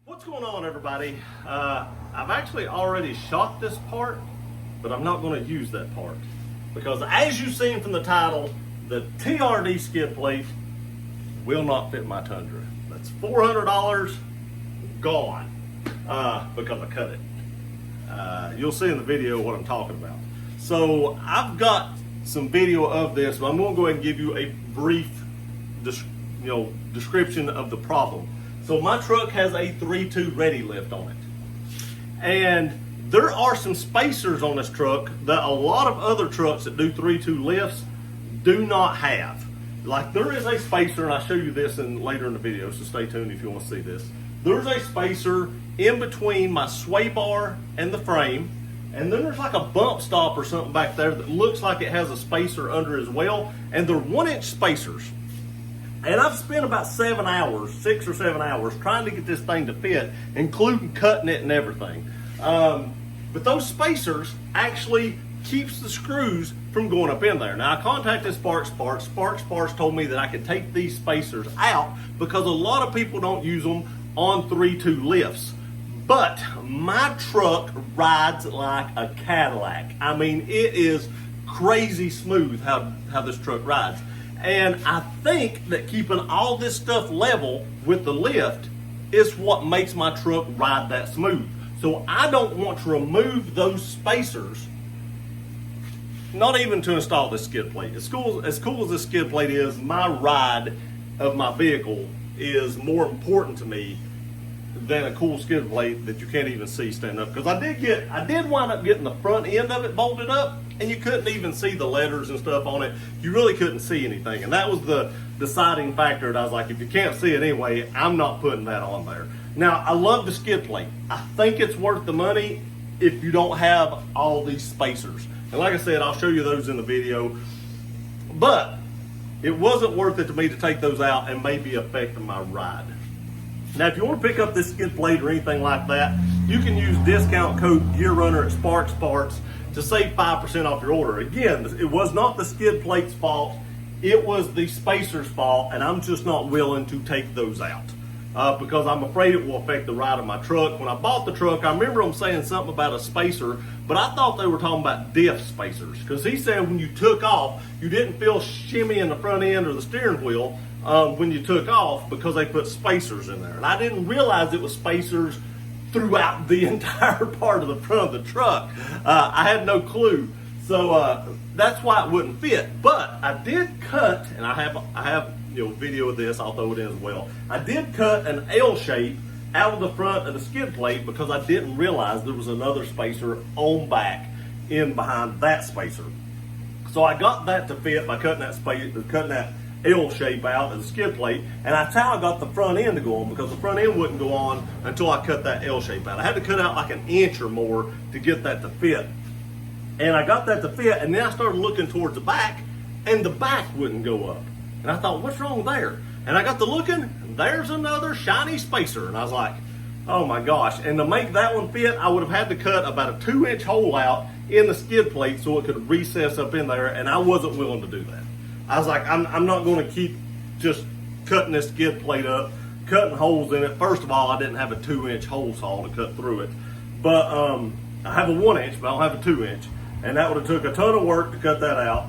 What's going on, everybody? I've actually already shot this part, but I'm not going to use that part because, as you've seen from the title, the TRD skid plate will not fit my Tundra. That's $400 gone because I cut it. You'll see in the video what I'm talking about. So I've got some video of this, but I'm going to go ahead and give you a brief description of the problem. So my truck has a 3.2 ready lift on it. And there are some spacers on this truck that a lot of other trucks that do 3.2 lifts do not have. Like, there is a spacer, and I'll show you this later in the video, so stay tuned if you want to see this. There's a spacer in between my sway bar and the frame, and then there's like a bump stop or something back there that looks like it has a spacer under as well, and they're 1-inch spacers. And I've spent about 6 or 7 hours trying to get this thing to fit, including cutting it and everything. But those spacers actually keeps the screws from going up in there. Now, I contacted Sparks Parts. Sparks Parts told me that I could take these spacers out because a lot of people don't use them on 3.2 lifts. But my truck rides like a Cadillac. I mean, it is crazy smooth how this truck rides. And I think that keeping all this stuff level with the lift is what makes my truck ride that smooth. So I don't want to remove those spacers, not even to install this skid plate. As cool as this skid plate is, my ride of my vehicle is more important to me than a cool skid plate that you can't even see standing up. Because I did wind up getting the front end of it bolted up, and you couldn't even see the letters and stuff on it. You really couldn't see anything, and that was the deciding factor. And I was like, if you can't see it anyway, I'm not putting that on there. Now, I love the skid plate. I think it's worth the money if you don't have all these spacers. And like I said, I'll show you those in the video. But it wasn't worth it to me to take those out and maybe affect my ride. Now, if you want to pick up this skid plate or anything like that, you can use discount code Gear Runner at Sparks Parts to save 5% off your order. Again, it was not the skid plate's fault. It was the spacer's fault, and I'm just not willing to take those out because I'm afraid it will affect the ride of my truck. When I bought the truck, I remember them saying something about a spacer, but I thought they were talking about diff spacers because he said when you took off, you didn't feel shimmy in the front end or the steering wheel when you took off because they put spacers in there. And I didn't realize it was spacers throughout the entire part of the front of the truck. I had no clue. So that's why it wouldn't fit. But I did cut, and I have video of this, I'll throw it in as well. I did cut an L shape out of the front of the skid plate because I didn't realize there was another spacer on back in behind that spacer. So I got that to fit by cutting that L shape out of the skid plate, and that's how I got the front end to go on, because the front end wouldn't go on until I cut that L shape out. I had to cut out like an inch or more to get that to fit. And I got that to fit, and then I started looking towards the back, and the back wouldn't go up. And I thought, what's wrong there? And I got to looking, and there's another shiny spacer. And I was like, oh my gosh. And to make that one fit, I would have had to cut about a 2-inch hole out in the skid plate so it could recess up in there, and I wasn't willing to do that. I was like, I'm not going to keep just cutting this skid plate up, cutting holes in it. First of all, I didn't have a 2-inch hole saw to cut through it. But I have a 1-inch, but I don't have a 2-inch. And that would have took a ton of work to cut that out.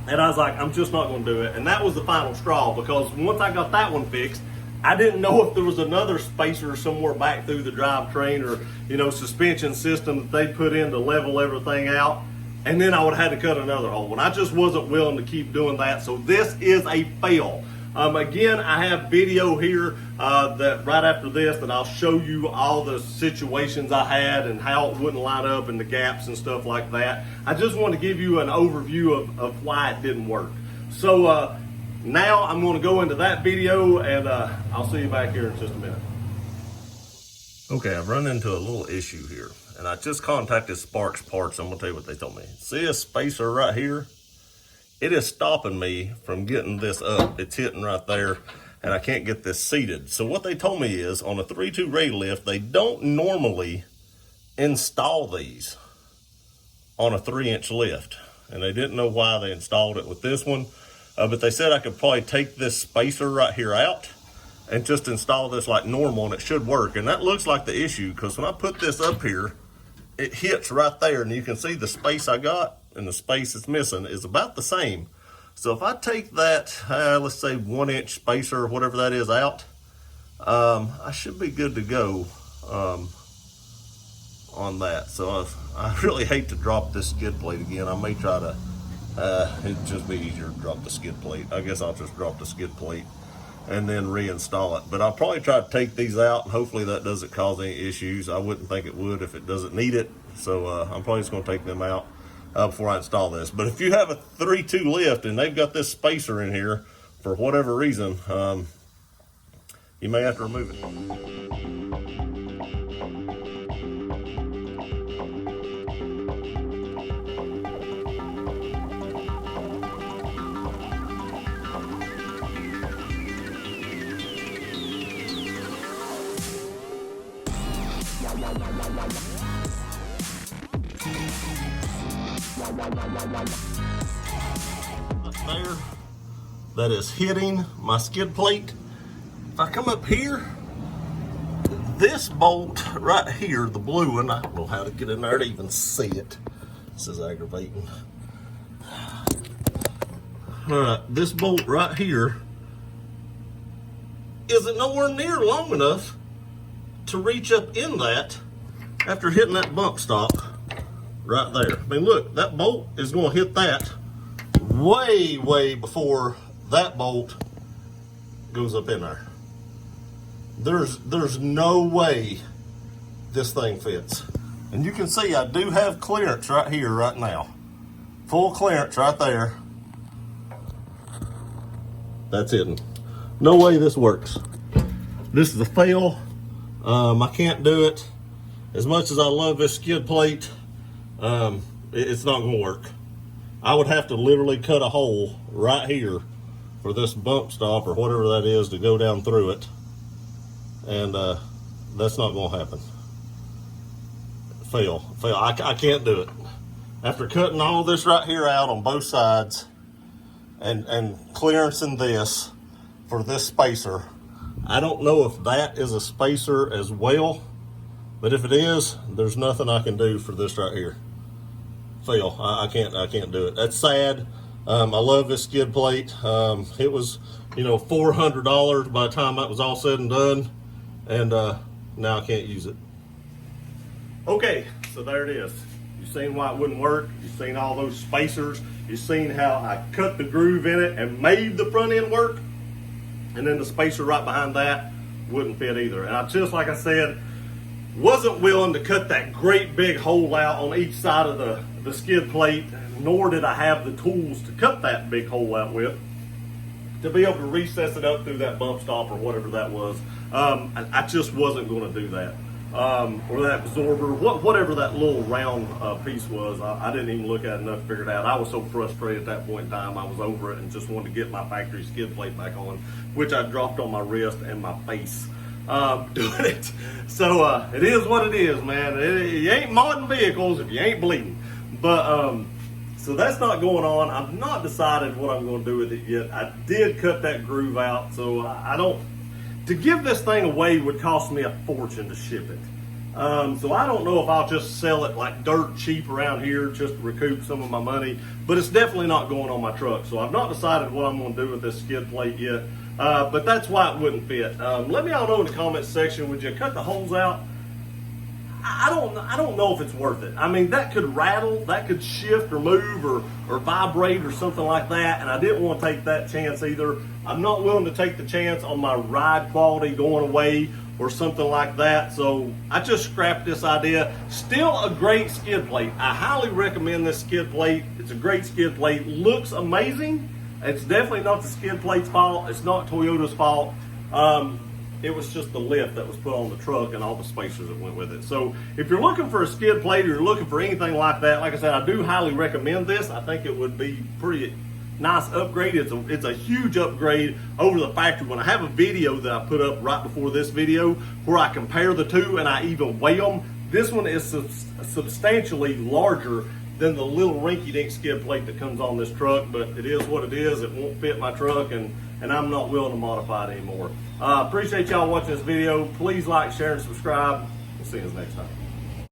And I was like, I'm just not going to do it. And that was the final straw, because once I got that one fixed, I didn't know if there was another spacer somewhere back through the drivetrain or, suspension system that they put in to level everything out. And then I would have had to cut another hole. And I just wasn't willing to keep doing that. So this is a fail. Again, I have video here that right after this that I'll show you all the situations I had and how it wouldn't line up and the gaps and stuff like that. I just want to give you an overview of why it didn't work. So now I'm going to go into that video, and I'll see you back here in just a minute. Okay, I've run into a little issue here, and I just contacted Sparks Parts. I'm going to tell you what they told me. See a spacer right here? It is stopping me from getting this up. It's hitting right there, and I can't get this seated. So what they told me is, on a 3.2 ready lift, they don't normally install these on a 3-inch lift. And they didn't know why they installed it with this one. But they said I could probably take this spacer right here out and just install this like normal and it should work. And that looks like the issue, because when I put this up here, it hits right there, and you can see the space I got and the space it's missing is about the same. So if I take that, let's say 1 inch spacer or whatever that is out, I should be good to go on that. So I really hate to drop this skid plate again. I may try to, it'd just be easier to drop the skid plate. I guess I'll just drop the skid plate and then reinstall it. But I'll probably try to take these out, and hopefully that doesn't cause any issues. I wouldn't think it would if it doesn't need it. So I'm probably just gonna take them out before I install this. But if you have a 3.2 lift and they've got this spacer in here for whatever reason, you may have to remove it. There, that is hitting my skid plate. If I come up here, this bolt right here, the blue one, I don't know how to get in there to even see it. This is aggravating. All right, this bolt right here isn't nowhere near long enough to reach up in that after hitting that bump stop right there. I mean, look, that bolt is going to hit that way before that bolt goes up in there. There's no way this thing fits. And you can see I do have clearance right here right now. Full clearance right there. That's hidden. No way this works. This is a fail. I can't do it. As much as I love this skid plate, it's not gonna work. I would have to literally cut a hole right here for this bump stop or whatever that is to go down through it. And that's not gonna happen. Fail. I can't do it. After cutting all this right here out on both sides and clearancing this for this spacer, I don't know if that is a spacer as well, but if it is, there's nothing I can do for this right here. Fail. I can't do it. That's sad. I love this skid plate. It was, $400 by the time that was all said and done, and now I can't use it. Okay, so there it is. You've seen why it wouldn't work. You've seen all those spacers. You've seen how I cut the groove in it and made the front end work, and then the spacer right behind that wouldn't fit either. And I just, like I said, wasn't willing to cut that great big hole out on each side of the skid plate, nor did I have the tools to cut that big hole out with to be able to recess it up through that bump stop or whatever that was. I just wasn't going to do that. Or that absorber, whatever that little round piece was, I didn't even look at it enough to figure it out. I was so frustrated at that point in time, I was over it and just wanted to get my factory skid plate back on, which I dropped on my wrist and my face doing it. So it is what it is, man. You ain't modding vehicles if you ain't bleeding. But so that's not going on. I've not decided what I'm going to do with it yet. I did cut that groove out, so I don't. To give this thing away would cost me a fortune to ship it. So I don't know if I'll just sell it like dirt cheap around here just to recoup some of my money, but it's definitely not going on my truck. So I've not decided what I'm going to do with this skid plate yet, but that's why it wouldn't fit. Let me all know in the comments section, would you cut the holes out? I don't know if it's worth it. I mean, that could rattle, that could shift or move or vibrate or something like that, and I didn't want to take that chance either. I'm not willing to take the chance on my ride quality going away or something like that, so I just scrapped this idea. Still a great skid plate. I highly recommend this skid plate. It's a great skid plate. Looks amazing. It's definitely not the skid plate's fault. It's not Toyota's fault. It was just the lift that was put on the truck and all the spacers that went with it. So if you're looking for a skid plate or you're looking for anything like that, like I said, I do highly recommend this. I think it would be pretty nice upgrade. It's a huge upgrade over the factory one. I have a video that I put up right before this video where I compare the two and I even weigh them. This one is substantially larger than the little rinky-dink skid plate that comes on this truck, but it is what it is. It won't fit my truck, and I'm not willing to modify it anymore. Appreciate y'all watching this video. Please like, share, and subscribe. We'll see you next time.